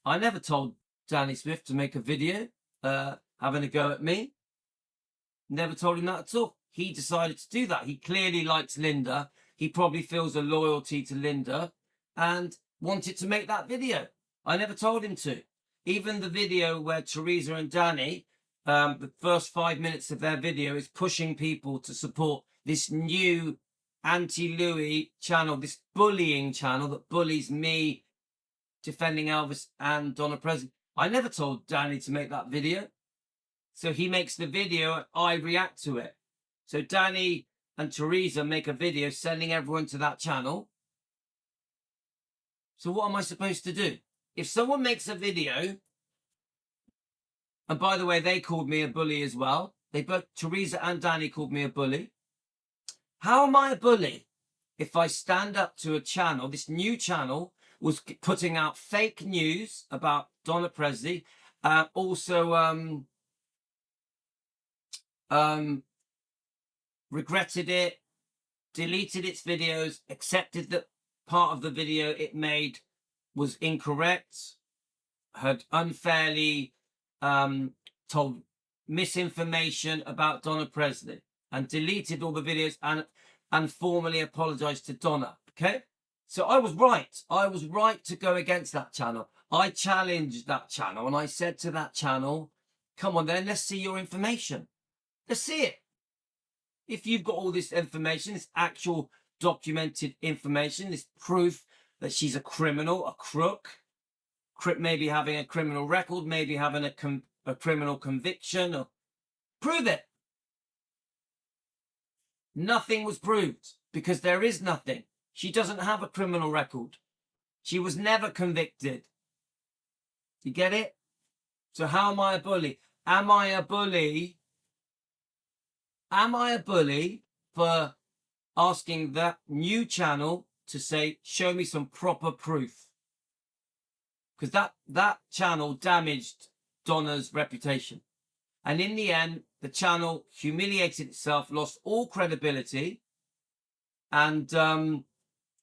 I never told Danny Smith to make a video having a go at me. Never told him that at all. He decided to do that. He clearly likes Linda. He probably feels a loyalty to Linda and wanted to make that video. I never told him to. Even the video where Teresa and Danny, the first 5 minutes of their video is pushing people to support this new anti-Louis channel, this bullying channel that bullies me defending Elvis and Donna Presley. I never told Danny to make that video. So he makes the video and I react to it. So Danny and Teresa make a video sending everyone to that channel. So what am I supposed to do? If someone makes a video, and by the way, they called me a bully as well. Teresa and Danny called me a bully. How am I a bully if I stand up to a channel, this new channel was putting out fake news about Donna Presley, regretted it, deleted its videos, accepted that part of the video it made was incorrect, had unfairly told misinformation about Donna Presley, and deleted all the videos and formally apologized to Donna. Okay, so I was right. I was right to go against that channel. I challenged that channel and I said to that channel, come on then, let's see your information. Let's see it. If you've got all this information, this actual documented information, this proof that she's a criminal, a crook, maybe having a criminal record, maybe having a criminal conviction, or prove it. Nothing was proved because there is nothing. She doesn't have a criminal record. She was never convicted. You get it? So how am I a bully? Am I a bully? Am I a bully for asking that new channel to say, show me some proper proof? Because that channel damaged Donna's reputation. And in the end, the channel humiliated itself, lost all credibility, and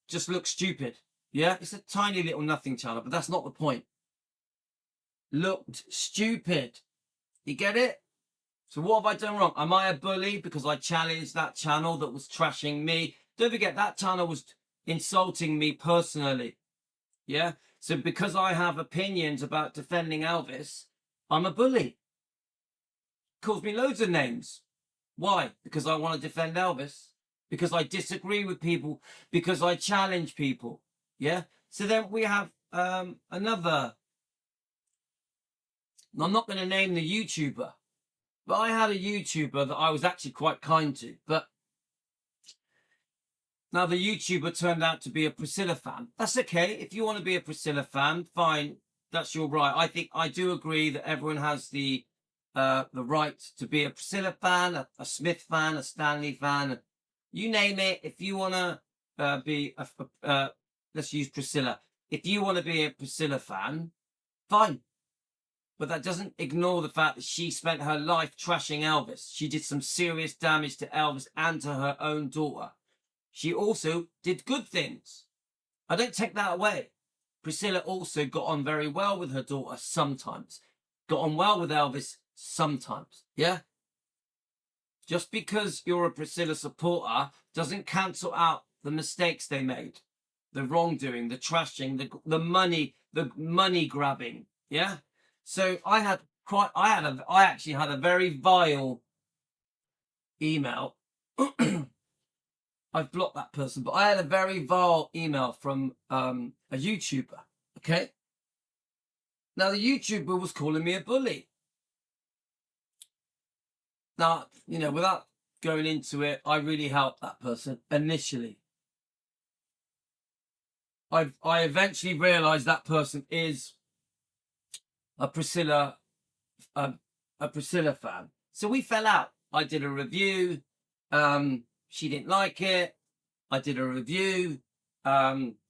just looked stupid. Yeah, it's a tiny little nothing channel, but that's not the point. Looked stupid. You get it? So what have I done wrong? Am I a bully because I challenged that channel that was trashing me? Don't forget, that channel was insulting me personally. Yeah? So because I have opinions about defending Elvis, I'm a bully. Calls me loads of names. Why? Because I want to defend Elvis. Because I disagree with people. Because I challenge people. Yeah? So then we have another. I'm not going to name the YouTuber. But I had a YouTuber that I was actually quite kind to. But now the YouTuber turned out to be a Priscilla fan. That's okay. If you want to be a Priscilla fan, fine. That's your right. I do agree that everyone has the right to be a Priscilla fan, a Smith fan, a Stanley fan. You name it. If you want to be let's use Priscilla. If you want to be a Priscilla fan, fine. But that doesn't ignore the fact that she spent her life trashing Elvis. She did some serious damage to Elvis and to her own daughter. She also did good things. I don't take that away. Priscilla also got on very well with her daughter sometimes. Got on well with Elvis sometimes. Yeah? Just because you're a Priscilla supporter doesn't cancel out the mistakes they made, the wrongdoing, the trashing, the money grabbing. Yeah. So I actually had a very vile email. I've blocked that person, but I had a very vile email from a YouTuber. Okay. Now the YouTuber was calling me a bully. Now, without going into it, I really helped that person initially. I eventually realized that person is a Priscilla fan. So we fell out. I did a review. She didn't like it. I did a review.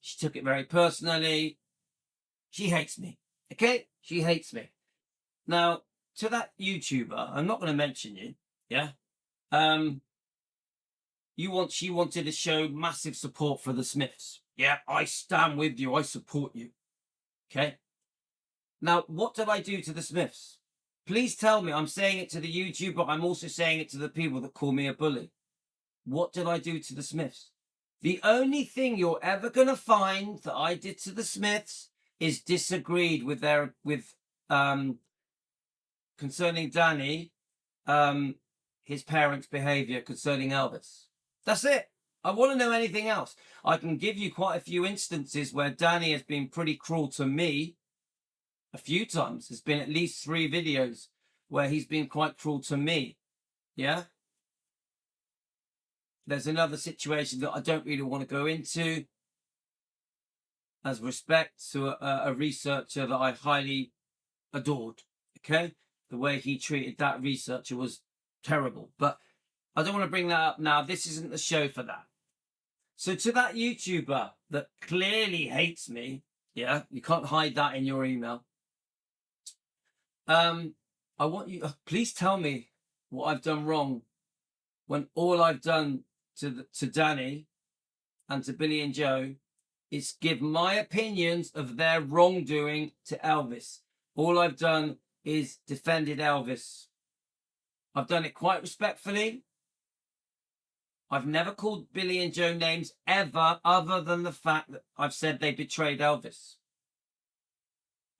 She took it very personally. She hates me. Okay? She hates me. Now, to that YouTuber, I'm not going to mention you. Yeah? She wanted to show massive support for the Smiths. Yeah, I stand with you. I support you. Okay? Now, what did I do to the Smiths? Please tell me. I'm saying it to the YouTuber. I'm also saying it to the people that call me a bully. What did I do to the Smiths? The only thing you're ever going to find that I did to the Smiths is disagreed with concerning Danny, his parents' behavior concerning Elvis. That's it. I want to know anything else. I can give you quite a few instances where Danny has been pretty cruel to me. A few times. There's been at least 3 videos where he's been quite cruel to me. Yeah? There's another situation that I don't really want to go into as respect to a researcher that I highly adored. Okay? The way he treated that researcher was terrible. But I don't want to bring that up now. This isn't the show for that. So to that YouTuber that clearly hates me, yeah, you can't hide that in your email. I want you, please tell me what I've done wrong when all I've done to Danny and to Billy and Joe is give my opinions of their wrongdoing to Elvis. All I've done is defended Elvis. I've done it quite respectfully. I've never called Billy and Joe names ever, other than the fact that I've said they betrayed Elvis.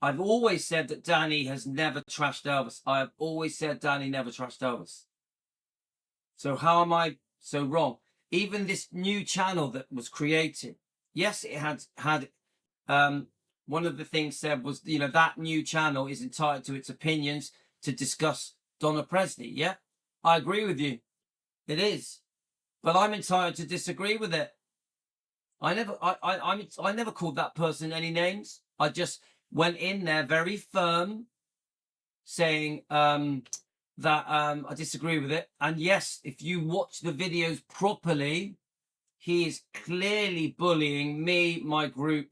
I've always said that Danny has never trashed Elvis. I have always said Danny never trashed Elvis. So how am I so wrong? Even this new channel that was created, yes, it had one of the things said was, that new channel is entitled to its opinions to discuss Donna Presley. Yeah, I agree with you. It is. But I'm entitled to disagree with it. I never called that person any names. I just went in there very firm, saying that I disagree with it. And yes, if you watch the videos properly, he is clearly bullying me, my group,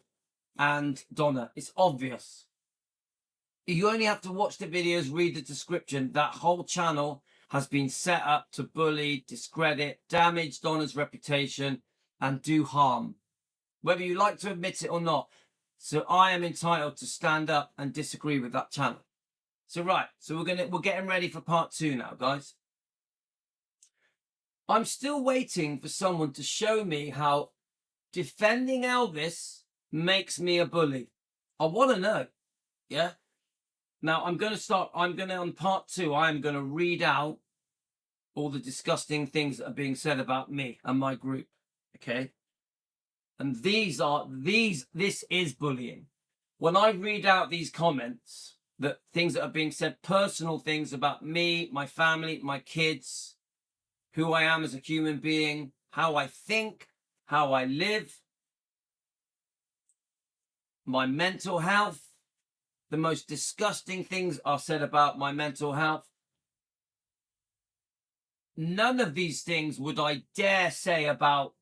and Donna. It's obvious. You only have to watch the videos, read the description. That whole channel has been set up to bully, discredit, damage Donna's reputation, and do harm, whether you like to admit it or not. So I am entitled to stand up and disagree with that channel. So right, so we're getting ready for part 2 now, guys. I'm still waiting for someone to show me how defending Elvis makes me a bully. I want to know. Yeah. Now on part 2, I am going to read out all the disgusting things that are being said about me and my group. Okay. And this is bullying. When I read out these comments, things that are being said, personal things about me, my family, my kids, who I am as a human being, how I think, how I live, my mental health, the most disgusting things are said about my mental health. None of these things would I dare say about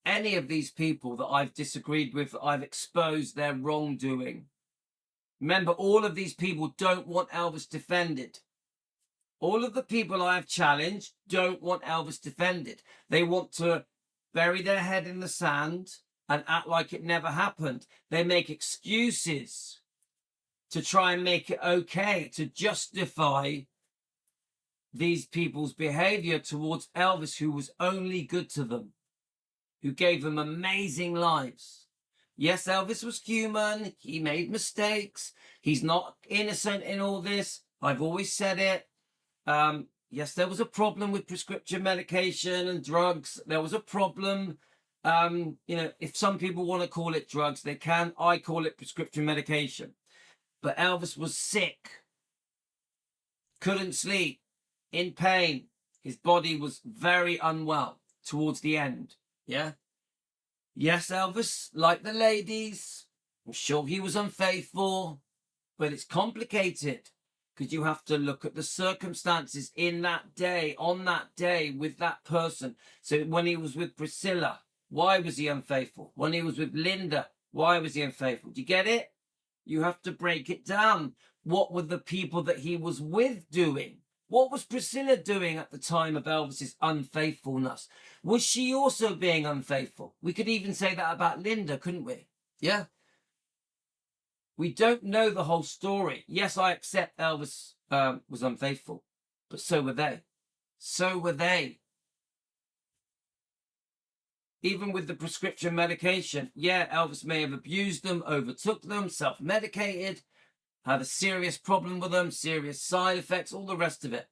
any of these people that I've disagreed with, that I've exposed their wrongdoing. Remember, all of these people don't want Elvis defended. All of the people I have challenged don't want Elvis defended. They want to bury their head in the sand and act like it never happened. They make excuses to try and make it okay, to justify these people's behavior towards Elvis, who was only good to them, who gave them amazing lives. Yes, Elvis was human. He made mistakes. He's not innocent in all this. I've always said it. Yes, there was a problem with prescription medication and drugs. There was a problem. If some people want to call it drugs, they can. I call it prescription medication. But Elvis was sick, couldn't sleep, in pain. His body was very unwell towards the end. Yeah. Yes, Elvis, like the ladies, I'm sure he was unfaithful, but it's complicated because you have to look at the circumstances in that day, on that day with that person. So when he was with Priscilla, why was he unfaithful? When he was with Linda, why was he unfaithful? Do you get it? You have to break it down. What were the people that he was with doing? What was Priscilla doing at the time of Elvis's unfaithfulness? Was she also being unfaithful? We could even say that about Linda, couldn't we? Yeah. We don't know the whole story. Yes, I accept Elvis was unfaithful, but so were they. So were they. Even with the prescription medication, yeah, Elvis may have abused them, overtook them, self-medicated, had a serious problem with them, serious side effects, all the rest of it.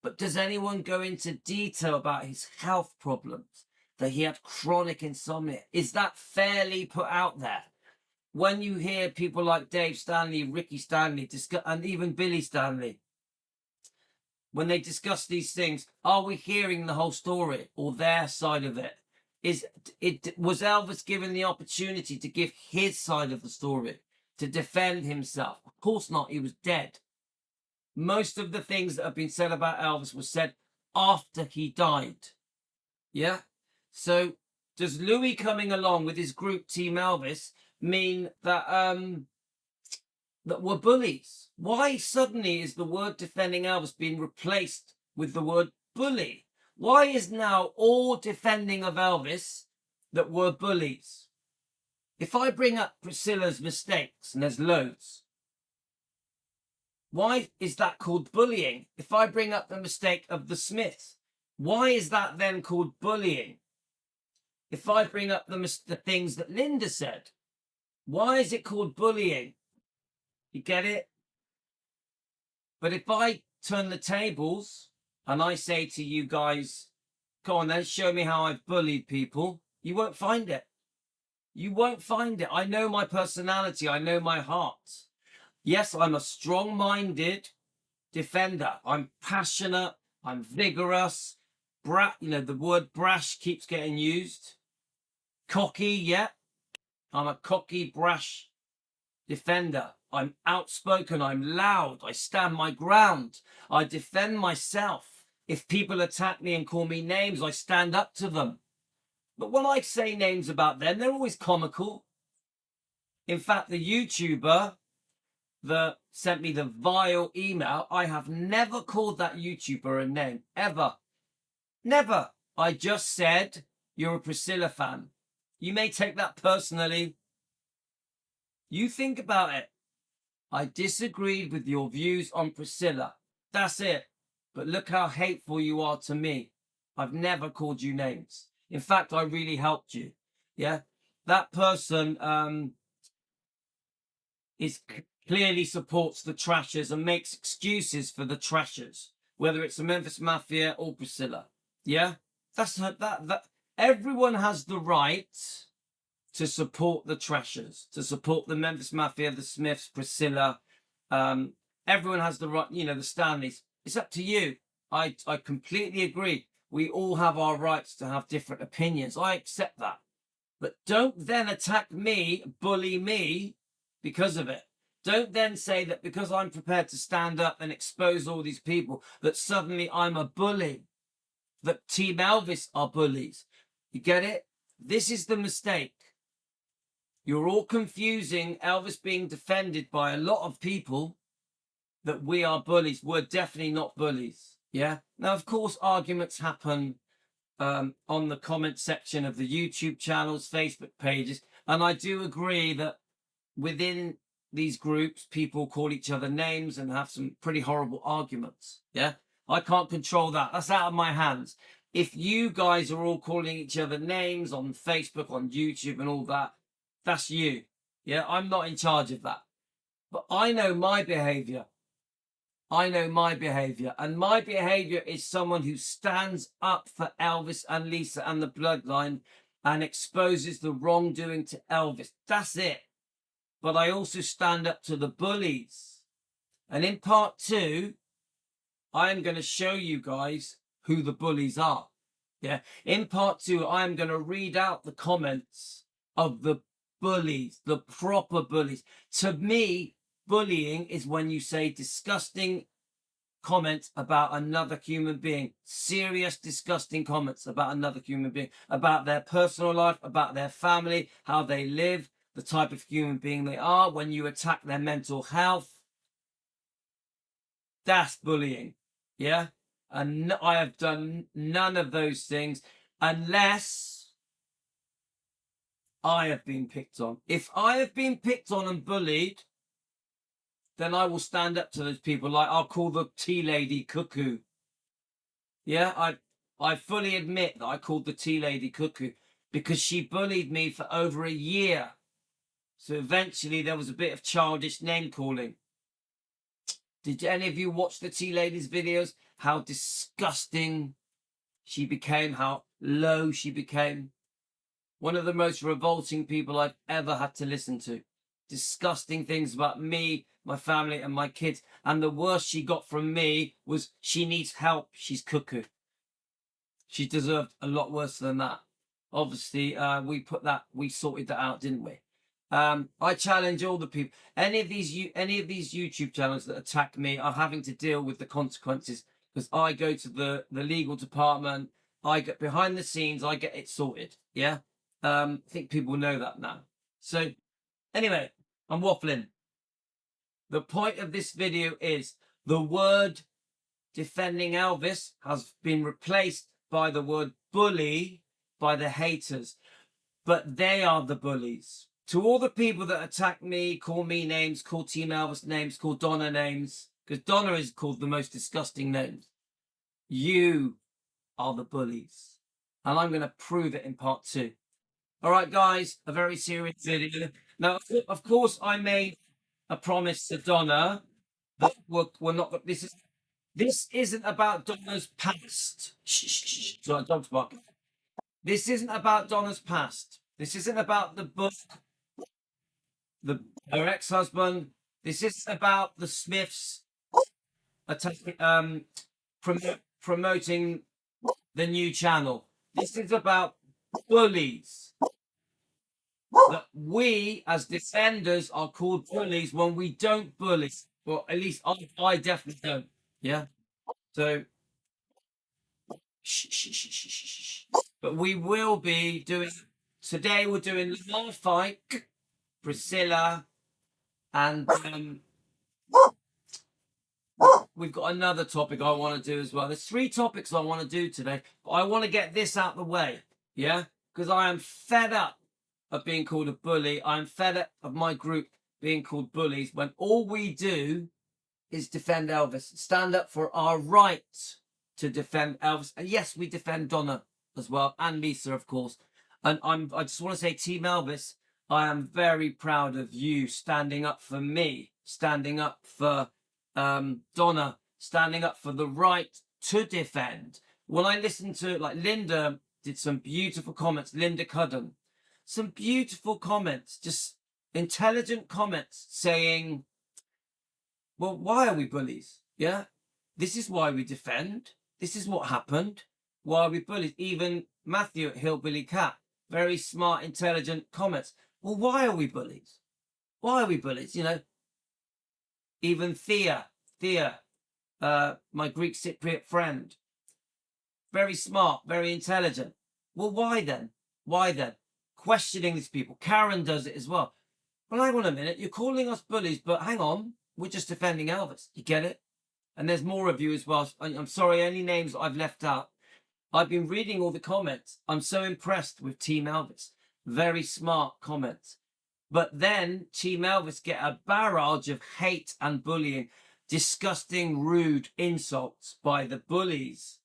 But does anyone go into detail about his health problems, that he had chronic insomnia? Is that fairly put out there? When you hear people like Dave Stanley, Ricky Stanley, and even Billy Stanley, when they discuss these things, are we hearing the whole story or their side of it? Was Elvis given the opportunity to give his side of the story, to defend himself? Of course not. He was dead. Most of the things that have been said about Elvis was said after he died. Yeah. So does Louis coming along with his group Team Elvis mean that that we're bullies? Why suddenly is the word defending Elvis being replaced with the word bully? Why is now all defending of Elvis that we're bullies? If I bring up Priscilla's mistakes, and there's loads, why is that called bullying? If I bring up the mistake of the Smiths, why is that then called bullying? If I bring up the things that Linda said, why is it called bullying? You get it? But if I turn the tables and I say to you guys, go on then, show me how I've bullied people, you won't find it. You won't find it. I know my personality. I know my heart. Yes, I'm a strong-minded defender. I'm passionate. I'm vigorous. The word brash keeps getting used. Cocky, yeah. I'm a cocky, brash defender. I'm outspoken. I'm loud. I stand my ground. I defend myself. If people attack me and call me names, I stand up to them. But when I say names about them, they're always comical. In fact, the YouTuber that sent me the vile email, I have never called that YouTuber a name, ever. Never. I just said, you're a Priscilla fan. You may take that personally. You think about it. I disagreed with your views on Priscilla. That's it. But look how hateful you are to me. I've never called you names. In fact, I really helped you. Yeah. That person clearly supports the Trashers and makes excuses for the Trashers, whether it's the Memphis Mafia or Priscilla. Yeah. That everyone has the right to support the Trashers, to support the Memphis Mafia, the Smiths, Priscilla. Everyone has the right, the Stanleys. It's up to you. I completely agree. We all have our rights to have different opinions. I accept that. But don't then attack me, bully me because of it. Don't then say that because I'm prepared to stand up and expose all these people, that suddenly I'm a bully, that Team Elvis are bullies. You get it? This is the mistake. You're all confusing Elvis being defended by a lot of people that we are bullies. We're definitely not bullies. Yeah. Now, of course, arguments happen on the comment section of the YouTube channels, Facebook pages. And I do agree that within these groups, people call each other names and have some pretty horrible arguments. Yeah. I can't control that. That's out of my hands. If you guys are all calling each other names on Facebook, on YouTube and all that, that's you. Yeah. I'm not in charge of that. But I know my behavior. I know my behavior. And my behavior is someone who stands up for Elvis and Lisa and the bloodline and exposes the wrongdoing to Elvis. That's it. But I also stand up to the bullies. And in part 2, I am going to show you guys who the bullies are. Yeah. In part 2, I am going to read out the comments of the bullies, the proper bullies. To me, bullying is when you say disgusting comments about another human being, serious, disgusting comments about another human being, about their personal life, about their family, how they live, the type of human being they are, when you attack their mental health. That's bullying. Yeah. And I have done none of those things unless I have been picked on. If I have been picked on and bullied, then I will stand up to those people. Like I'll call the tea lady cuckoo. Yeah, I fully admit that I called the tea lady cuckoo because she bullied me for over a year. So eventually there was a bit of childish name calling. Did any of you watch the tea lady's videos? How disgusting she became, how low she became. One of the most revolting people I've ever had to listen to. Disgusting things about me, my family and my kids. And the worst she got from me was she needs help. She's cuckoo. She deserved a lot worse than that. Obviously, we sorted that out, didn't we? I challenge all the people. Any of these YouTube channels that attack me are having to deal with the consequences because I go to the legal department. I get behind the scenes. I get it sorted. Yeah. I think people know that now. So anyway, I'm waffling. The point of this video is the word defending Elvis has been replaced by the word bully by the haters, but they are the bullies. To all the people that attack me, call me names, call Team Elvis names, call Donna names, because Donna is called the most disgusting names. You are the bullies. And I'm going to prove it in part 2. All right, guys, a very serious video. Now, of course, I made a promise to Donna that we're not. This isn't about Donna's past. Sorry, dog's barking. This isn't about Donna's past. This isn't about the book, her ex-husband. This is about the Smiths promoting the new channel. This is about bullies. That we, as defenders, are called bullies when we don't bully. Well, at least I definitely don't. Yeah. So, but we will be doing today. We're doing Lamar Fight, Priscilla, and we've got another topic I want to do as well. There's 3 topics I want to do today, but I want to get this out of the way. Yeah, because I am fed up of being called a bully. I'm fed up of my group being called bullies when all we do is defend Elvis, stand up for our right to defend Elvis. And yes, we defend Donna as well, and Lisa, of course. And I just want to say, Team Elvis, I am very proud of you standing up for me, standing up for Donna, standing up for the right to defend. When I listened to, like, Linda did some beautiful comments, Linda Cudden, some beautiful comments, just intelligent comments saying, well, why are we bullies? Yeah, this is why we defend. This is what happened. Why are we bullies? Even Matthew at Hillbilly Cat, very smart, intelligent comments. Well, why are we bullies? Why are we bullies? You know, even Thea, my Greek Cypriot friend, very smart, very intelligent. Well, why then? Why then? Questioning these people. Karen does it as well. Well, hang on a minute. You're calling us bullies, but hang on. We're just defending Elvis. You get it? And there's more of you as well. I'm sorry, any names I've left out. I've been reading all the comments. I'm so impressed with Team Elvis. Very smart comments. But then Team Elvis get a barrage of hate and bullying, disgusting, rude insults by the bullies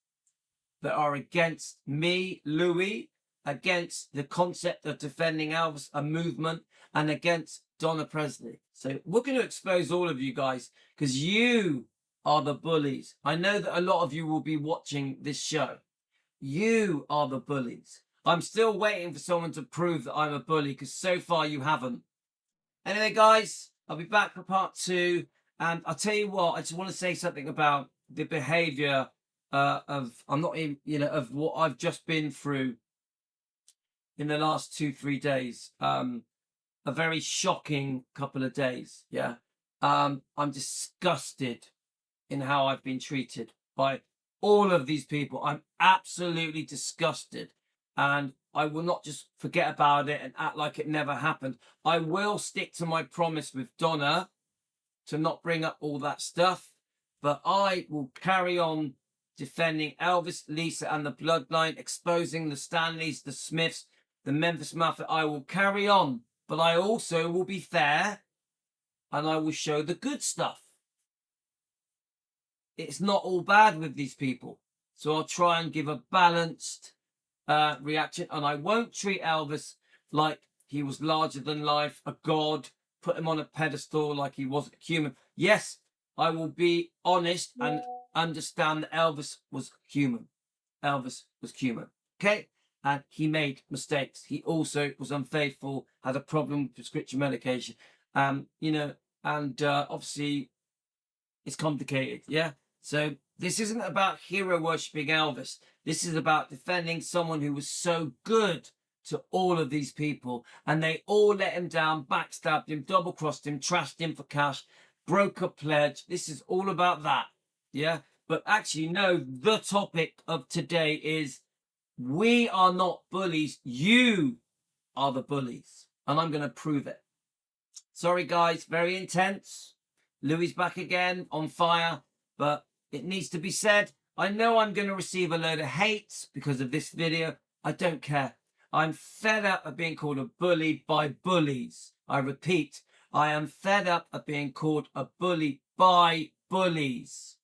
that are against me, Louis, against the concept of defending Elvis, a movement, and against Donna Presley. So we're going to expose all of you guys because you are the bullies. I know that a lot of you will be watching this show. You are the bullies. I'm still waiting for someone to prove that I'm a bully because so far you haven't. Anyway, guys, I'll be back for part 2. And I'll tell you what, I just want to say something about the behavior of what I've just been through in the last 2-3 days. A very shocking couple of days. Yeah. I'm disgusted in how I've been treated by all of these people. I'm absolutely disgusted. And I will not just forget about it and act like it never happened. I will stick to my promise with Donna to not bring up all that stuff. But I will carry on defending Elvis, Lisa, and the bloodline, exposing the Stanleys, the Smiths, the Memphis Mafia. I will carry on. But I also will be fair and I will show the good stuff. It's not all bad with these people. So I'll try and give a balanced reaction. And I won't treat Elvis like he was larger than life, a god, put him on a pedestal like he wasn't human. Yes, I will be honest and understand that Elvis was human. Elvis was human. Okay? And he made mistakes. He also was unfaithful, had a problem with prescription medication. Obviously it's complicated. Yeah. So this isn't about hero worshipping Elvis. This is about defending someone who was so good to all of these people. And they all let him down, backstabbed him, double-crossed him, trashed him for cash, broke a pledge. This is all about that. Yeah. But actually, no, the topic of today is we are not bullies. You are the bullies. And I'm going to prove it. Sorry, guys. Very intense. Louis back again on fire. But it needs to be said. I know I'm going to receive a load of hate because of this video. I don't care. I'm fed up of being called a bully by bullies. I repeat, I am fed up of being called a bully by bullies.